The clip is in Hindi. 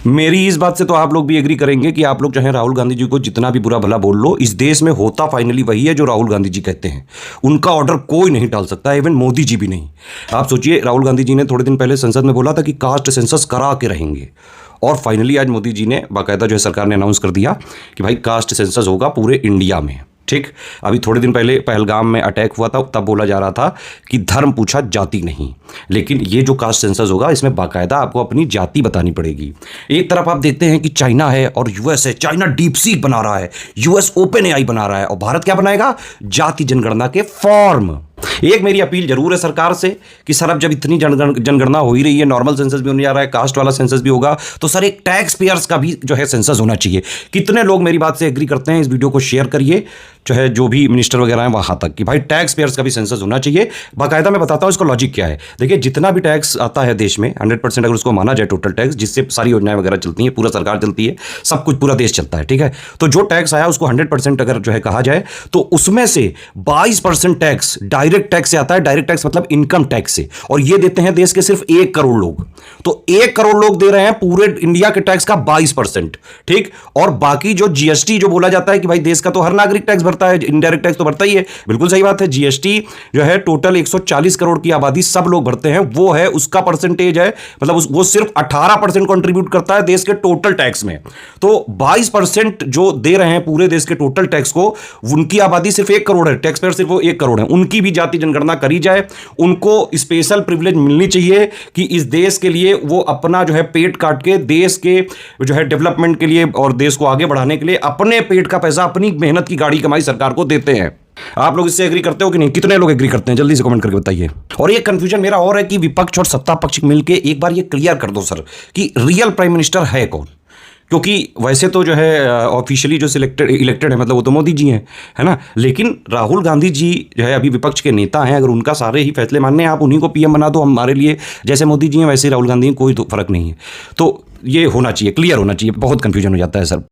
मेरी इस बात से तो आप लोग भी एग्री करेंगे कि आप लोग चाहे राहुल गांधी जी को जितना भी बुरा भला बोल लो, इस देश में होता फाइनली वही है जो राहुल गांधी जी कहते हैं। उनका ऑर्डर कोई नहीं टाल सकता, इवन मोदी जी भी नहीं। आप सोचिए, राहुल गांधी जी ने थोड़े दिन पहले संसद में बोला था कि कास्ट सेंसस करा के रहेंगे, और फाइनली आज मोदी जी ने बाकायदा जो है सरकार ने अनाउंस कर दिया कि भाई कास्ट सेंसस होगा पूरे इंडिया में। ठीक, अभी थोड़े दिन पहले पहलगाम में अटैक हुआ था, तब बोला जा रहा था कि धर्म पूछा जाति नहीं, लेकिन ये जो कास्ट सेंसस होगा इसमें बाकायदा आपको अपनी जाति बतानी पड़ेगी। एक तरफ आप देखते हैं कि चाइना है और यूएस है, चाइना डीप सीक बना रहा है, यूएस ओपन एआई बना रहा है, और भारत क्या बनाएगा? जाति जनगणना के फॉर्म। एक मेरी अपील जरूर है सरकार से कि सर अब जब इतनी जनगणना हो ही रही है, नॉर्मल सेंसस भी होने जा रहा है, कास्ट वाला सेंसस भी होगा, तो सर एक टैक्स पेयर्स का भी जो है सेंसस होना चाहिए। कितने लोग मेरी बात से एग्री करते हैं? इस वीडियो को शेयर करिए, चाहे जो भी मिनिस्टर वगैरह हैं वहां तक, कि भाई टैक्स पेयर्स का भी सेंसस होना चाहिए। बाकायदा मैं बताता हूं इसका लॉजिक क्या है। देखिए, जितना भी टैक्स आता है देश में 100% अगर उसको माना जाए टोटल टैक्स, जिससे सारी योजनाएं वगैरह चलती हैं, पूरा सरकार चलती है, सब कुछ पूरा देश चलता है, ठीक है। तो जो टैक्स आया उसको 100% अगर जो है कहा जाए तो उसमें से 22% टैक्स डायरेक्ट टैक्स से आता है। डायरेक्ट टैक्स मतलब इनकम टैक्स से, और ये देते हैं देश के सिर्फ 1 करोड़ लोग। तो 1 करोड़ लोग दे रहे हैं पूरे इंडिया के टैक्स का 22%, ठीक। और बाकी जो जीएसटी जो बोला जाता है कि भाई देश का तो हर नागरिक टैक्स भरता है, इनडायरेक्ट टैक्स तो भरता ही है, बिल्कुल सही बात है। जीएसटी जो है टोटल 140 करोड़ की आबादी सब लोग भरते हैं, वो है उसका परसेंटेज है, मतलब वो सिर्फ 18% कंट्रीब्यूट करता है देश के टोटल टैक्स में। तो 22% जो दे रहे हैं पूरे देश के टोटल टैक्स को, उनकी आबादी सिर्फ 1 करोड़ है, टैक्स पेयर सिर्फ वो 1 करोड़ है, उनकी भी जाति जनगणना करी जाए, उनको स्पेशल प्रिविलेज मिलनी चाहिए कि इस देश के लिए वो अपना जो है पेट काट के देश के जो है डेवलपमेंट के लिए और देश को आगे बढ़ाने के लिए अपने पेट का पैसा, अपनी मेहनत की गाड़ी कमाई सरकार को देते हैं। आप लोग इससे एग्री करते हो कि नहीं? कितने लोग एग्री करते हैं? जल्दी से कमेंट करके बताइए। और ये कंफ्यूजन मेरा और है कि विपक्ष और सत्ता पक्ष मिलकर एक बार ये क्लियर कर दो सर कि रियल प्राइम मिनिस्टर है कौन। क्योंकि वैसे तो जो है ऑफिशियली जो इलेक्टेड है, मतलब वो तो मोदी जी हैं, है ना, लेकिन राहुल गांधी जी जो है अभी विपक्ष के नेता हैं। अगर उनका सारे ही फैसले मानने हैं, आप उन्हीं को पीएम बना दो, हमारे लिए जैसे मोदी जी हैं वैसे राहुल गांधी, कोई तो फर्क नहीं है। तो ये होना चाहिए, क्लियर होना चाहिए, बहुत कंफ्यूजन हो जाता है सर।